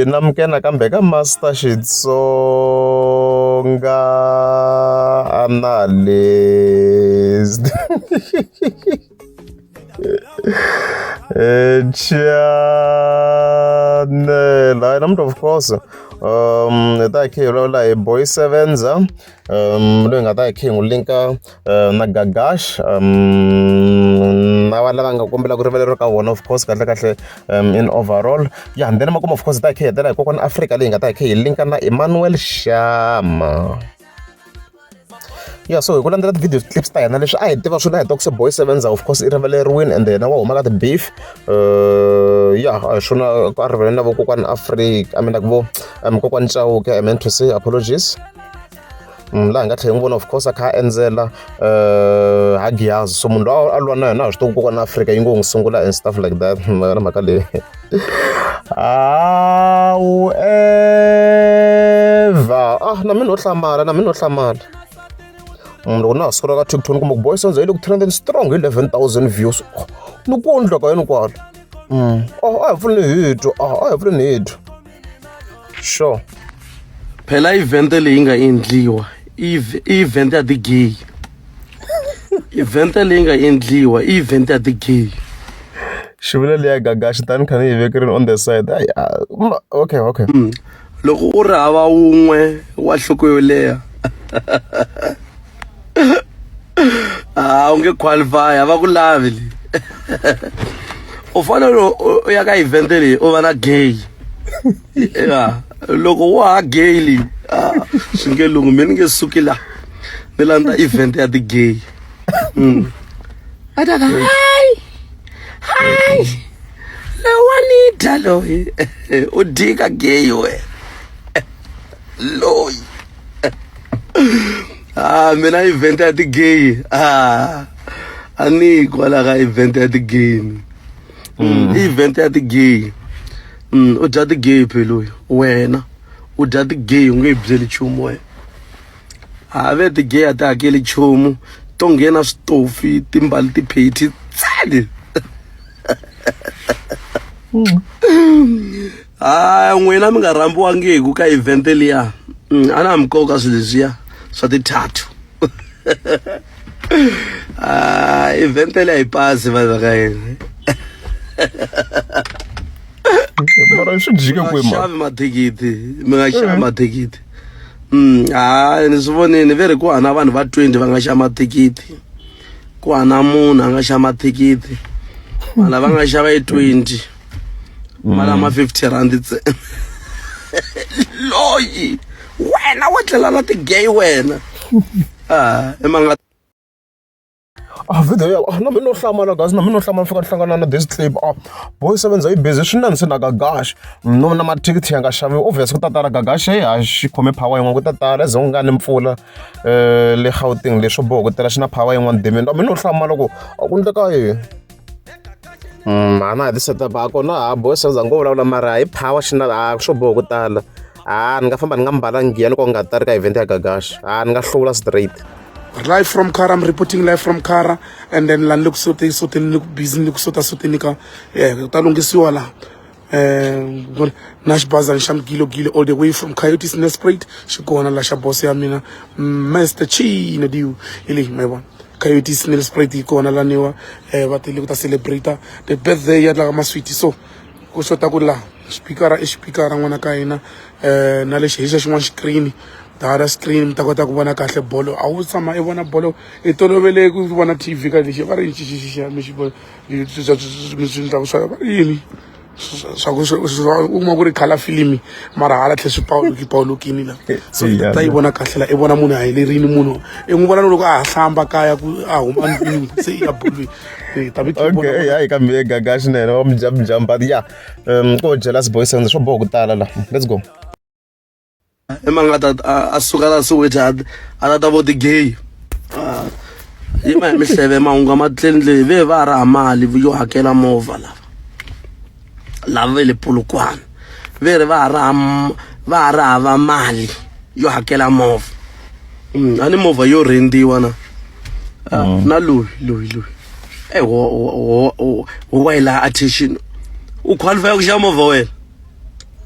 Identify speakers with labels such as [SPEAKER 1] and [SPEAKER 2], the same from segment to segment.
[SPEAKER 1] namkena kambe ka Master Xitsonga analyst. Channel. I am of course. That ke like boy sevens. Doing that ke ngulinka na Gagash. Na wala nga kumbela ku rivaleriwa ka wona of course kahle in overall. Yeah, and then makumo of course that ke that like kokwana Africa leyi nga ta ke linka na Emmanuel Shama. Yeah, so hi ku landzela video clips ta hina leswi a hi tiva swona hi talk boy sevens of course i rivaleriwini and then wa huma ka the beef yeah swona ka rivaleni na vakokwana Africa I mean like vo kokwana Chauke I meant to say apologies laha hi nga tlhela hi n'wi vona of course a kha a endzela Hagiaz so munhu loyi a lwa na yena a swi tiva kokwana Africa yi ngo n'wi sungula and stuff like that na mhaka leyi however na mina no hlamala loko na ha sukela ka TikTok kumbe boy sonze yi le ku trending strong 11,000 views ni ku ondla ka yena kwala a hi pfuli ni hito sure
[SPEAKER 2] phela event leyi nga endliwa event ya the gay event leyi nga endliwa event ya the gay
[SPEAKER 1] xivula leya Gagash tani kha ni yi vekerini on the side okay
[SPEAKER 2] loko u ri hava wun'we wa nhloko yo leha u nge qualify va ku lavi le u fanele u ya ka event leyi u va na gay loko wa ha gay leyi swi nge lungu mina ni nge suki la ni landza event ya the gay a taka hi lewanita loyi u dika gay we loyi mina event at the gay ani kwala ka event at the game event at the gay u dya the gay phelo wena u dya the gay u nge byeli chumu we have the gay atakeli chumu to nghena switofi timbali tipheti tsali n'wina mi nga rambiwangiku ka event liya ana mi koka swilo leswiya swa tithatu event leyi a yi pasi vanhu ka yena
[SPEAKER 1] mara swi jike kwema
[SPEAKER 2] xavi mathikithi mi nga xava mathikithi ni swi vonini veri ku hana vanhu va 20 va nga xava mathikithi ku hana munhu a nga xava mathikithi mala va nga xava 20 mala ma 50 rand ntsena loyi wena wa tlela la ti-gay wena emanga
[SPEAKER 1] video na mina no hlamala guys na mina no hlamala fika hlangana na this clip boy sevenza yi busy swinene se na Gagash no na mathikithi ya nga xaviwi obvious ku tatala Gagash xi khome power yin'wana ku tatala as nga ni mpfula le Gauteng leswo boho ku tela xi na power yin'wana demeni mina no hlamala ku a ku ndleka yini mana hi ti-setup a kona boy sevenza ngo vulavula mara hi power xi na swo boho ku tala ni nga famba ni nga mbalangi ya loko nga ta ri ka event ya Gagash ni nga hlula straight.
[SPEAKER 3] Live from Kara, I'm reporting live from Kara, and then lan look sote look busy look sota sotenika talongisiwa la Nash Bazan Sham Gilo all the way from Coyotes Nesprite shikona la shabosi amina Master Chi no diu ili my one Coyotes Nesprite ikona la niwa bateli kuta celebrate the birthday ya la maswiti so ku sota ku la speaker ngwana ka hina na le xihisa xin'wana screen dara screen ta kota ku vona kahle bolo a wu tshama i vona bolo i tolovele ku vona TV ka lexi va ri xixixi mi xi vona yini uma ku ri khala filimi mara hala tlhe swipawulukini la so ta yi vona kahle la i vona munhu a helerini munhu i n'wi vona loko a hlamba kaya ku a huma ndlwini se i ya bolweni
[SPEAKER 1] okay hayi kambe Gagash nene wa mjamba ya ko jealous boys and swo boho ku tala la let's go
[SPEAKER 2] emanga a suka la Soweto a ta vo the gay yi ma mihleve mahungu ma tlendle ve va ra mali yo hakela movha lava le Polokwane ve ri va ra hava mali yo hakela movha ani movha yo rendiwa na loyi wa ila attention u qualify ku xa movha wena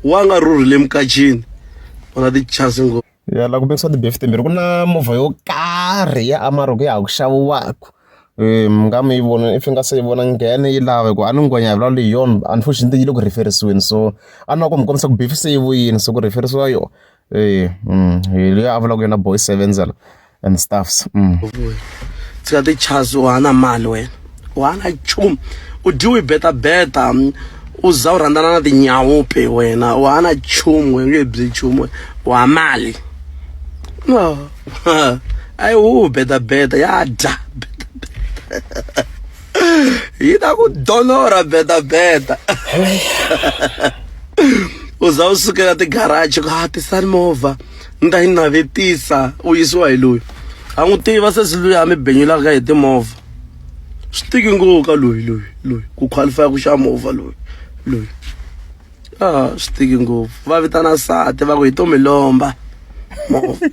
[SPEAKER 2] wa nga rhurhile emukachini ona ti-chance ngopfu
[SPEAKER 1] ya la ku mikisiwa ti-beef timbirhi ku na movha yo karhi ya Amarok ya ha ku xaviwaka mi nga mi yi vona if nga se yi vona nghene yi lava ku a ni ngwenya vula leyi yona unfortunately yi le ku referisiweni so a ni wa ku mi kombisa ku beef se yi vuyini so ku referisiwa yona hi leyi a vulaka yona boy sevens and stuffs
[SPEAKER 2] tsika ti-chance u hana mali wena u hana chumu u dyiwe beta u za u rhandzana na tinyawupe wena u hana chumu we nge byi chumu u ha mali no ayi beta ya dya yi ta ku donora beta u za u sukela tigaraji ku tisani movha ni ta yi navetisa u yisiwa hi loyi a n'wi tiva se loyi a mi benyelaka hi timovha swi tiki ngopfu ka loyi ku qualify ku xa movha loyi swi tiki ngopfu va vitana sati va ku hi to mi lomba movha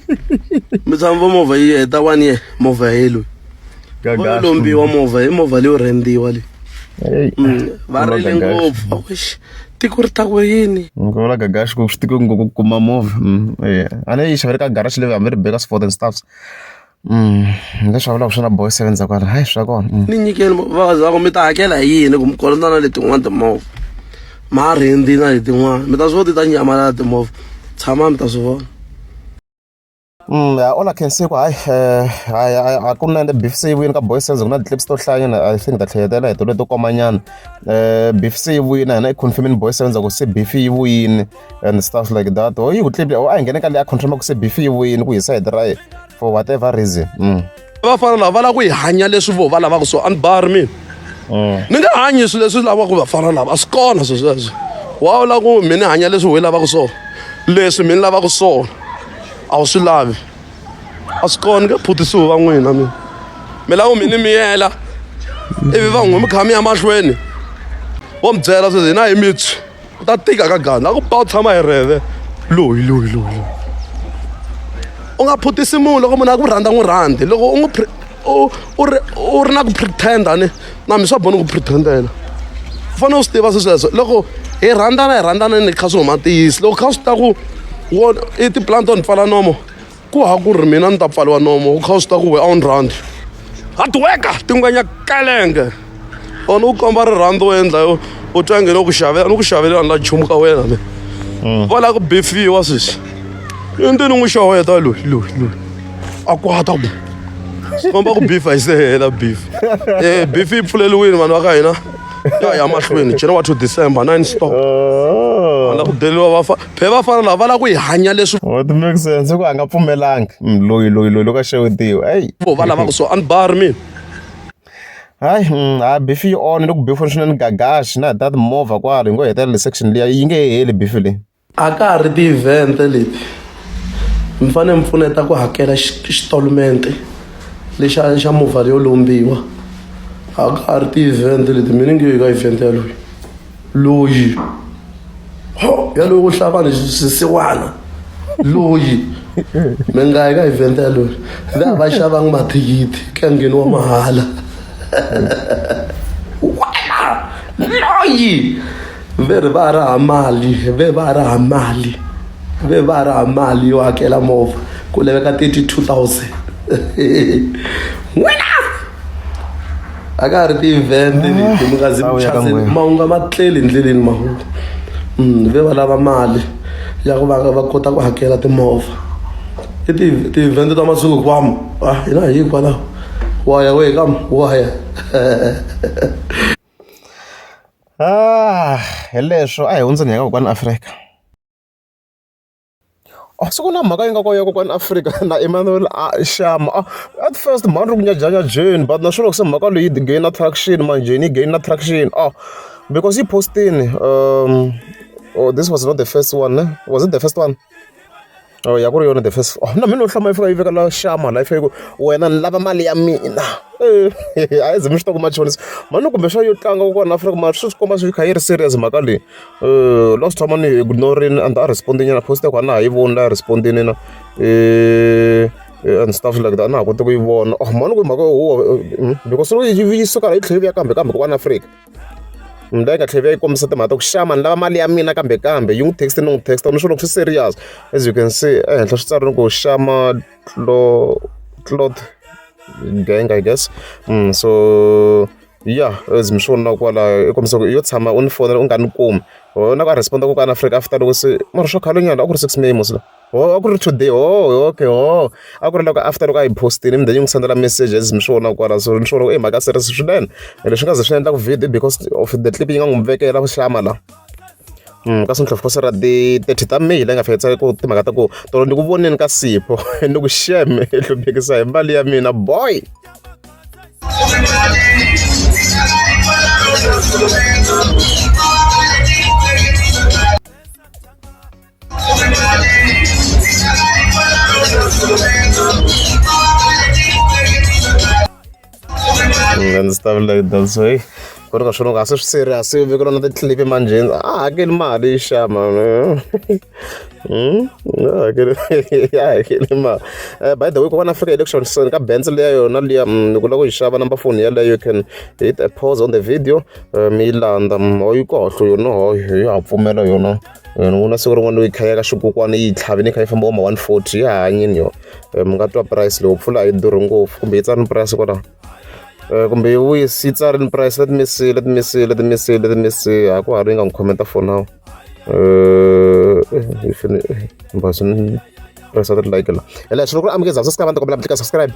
[SPEAKER 2] mi tshama va movha yi heta 1 year movha hi loyi va lombiwa movha hi movha leyo rendiwa leyi va rile ngopfu tiko ri ta ku yini
[SPEAKER 1] ngivula Gagash ku swi tiki ngopfu ku kuma movha a ni yi xavele ka garage leyi hambi ri beka sport and stuffs leswi va vulaka swona boy sevens a kwala hayi swa kona
[SPEAKER 2] ni nyikeni vazako mi ta hakela hi yini ku mi kolota na letin'wana timovha ma rendi na letin'wana mi ta swi vona ti ta nyamala timovha tshama mi ta swi vona
[SPEAKER 1] all I can say ku hayi a ku na beef se yi vuyini ka boy sevens ku na ti-clips to hlayanyana I think ta tlheletela hi to leto komanyana beef se yi vuyini hina i confirming boy sevens ku se beef yi vuyini and stuff like that or yi ku clip a hi nghene ka leyi a confirma ku se beef yi vuyini ku hi side ra ye for whatever reason
[SPEAKER 2] va fana lava va lava ku hi hanya leswi vo va lavaka so ani bari mina ni nga hanyi swilo leswi lavaka ku va fana lava a swi kona swesweswo wa u lava ku mi ni hanya leswi we lavaka swona leswi mi ni lavaka swona a wu swi lavi a swi kona ni nge phutisiwi va n'wina mina mi lava ku mi ni miyela ivi va n'wi mi kha mi ya mahlweni wo mi byela sweswi hina hi mitshwi u ta tika ka gana a ku ba u tshama hi rheve loyi u nga phutisi munhu loko munhu a ku rhandza n'wi rhandzi loko u ri na ku pretenda na mi swa boni ku pretendela u fanele u swi tiva sweswo loko hi rhandzana ni kha swi huma tiyisi loko kha swi ta ku i tipulani to ni pfala nomo ku ha ku ri mina ni ta pfaliwa nomo u kha swi ta ku we a wu ni rhandzi hatiweka tingwenya kalenge ona u komba rirhandzu u endla u twa ngene ni ku xavela ni la nchumu ka wena le va lava ku befiwa sweswi yendeni n'wi xaweta loyi a kwata ku komba ku beef a yi se hela beef beef yi pfuleliwini vanhu va ka hina ya mahlweni January to December 9 stop la ku deliwa phe va fana lava va lava ku hi hanya leswi
[SPEAKER 1] what makes sense ku a nga pfumelanga loyi loko a xewetiwa
[SPEAKER 2] va lavaka so ani bari mina
[SPEAKER 1] hayi beef yi on loko beef swinene Gagash na that movha kwalo hi ngo hetelela section liya yi nge heli beef leyi
[SPEAKER 2] a ka ha ri ti-event leti mi fanele mi pfuneta ku hakela xitolumente xa movha leyo lombiwa a ka ha ri ti-event leti mi ni nge yi ka event ya loyi yaloyi u hlava ni swisiwana loyi mi nga yi ka event ya loyi va va xavanga mathikithi ka ngheniwa mahala wena loyi ve ri va raha mali yo hakela movha ku laveka 32,000 wena a ka ha ri ti-event leti mi nga zi mahungu ma tleli endleleni mahungu ve va lava mali ya ku va kota ku hakela timovha i ti-event ta masiku kwamo hina hikwalaho waya we kam waya
[SPEAKER 1] hi leswo a hi hundzeni hi ka kokwani Afrika so ku na mhaka yi nga ko ya kokwani Afrika na Emmanuel Shama at first mani ri ku nyajanyajeni but naswona ku se mhaka leyi yi gain attraction manjeni yi gain attraction because yi postini this was not the first one was it the first one ya ku ri yona the first na mina u hlama yi fika yi veka la Shama la yi fika wena ni lava mali ya mina a yi ze mi swi ta ku machonisa mani kumbe swa yo tlanga kokwani Afrika mara swi komba swi kha yi ri serious mhaka leyi last time ni ignorini and a responding na post kwa na ha yi voni la respondini na and stuff like that na ha koti ku yi vona mani ku mhaka because yi suka yi tlhela yi vuya kambe kokwani Afrika mnda yi nga tlhela yi kombisa timhaka ta ku xama ni lava mali ya mina kambe yi n'wi text ni n'wi text ni swi loko swi serious as you can see ehenhla swi tsarile ku xama cloth gang I guess so yeah as mi swi vona kwala i kombisa ku yo tshama u ni fonela u nga ni kumi na ku a responda ku ka Africa after loko se mara swo khalenyana a ku ri 6 May musla a ku ri today okay a ku ri loko after loko a yi postini then yi n'wi sendela messages mi swi vona kwala so ni swi vona ku mhaka serious swinene leswi nga ze swi endla ku video because of the clip yi nga n'wi vekela ku xama la kasi ni tlhela ra ti 30 ta May leyi nga fekisa ku timhaka ta ku tolo ni ku voneni ka Sipho ni ku sheme i hluphekisa hi mali ya mina boy and stuff like that so hey ku ri ka swona ku a swi serious vekela na ti-clip manjeni hakeli mali yi xama hakeli mali by the way kokwana Africa election ka bands leya yona liya loko lava ku yi xava number phone yaleyo you can hit a pause on the video mi yi landa yi kahle yona ya pfumela yona una siku rin'wana yi khayeka xikukwana yi tlhavini kha yi famba ma 140 ya hanyini yo mi nga twa price leyi pfula yi durhi ngopfu kumbe yi tsari price kwala kumbe yi tsarini price let me see a ku hari yi nga n'wi commenta for now if ni price like la ela swilo ku amukeza subscribe subscribe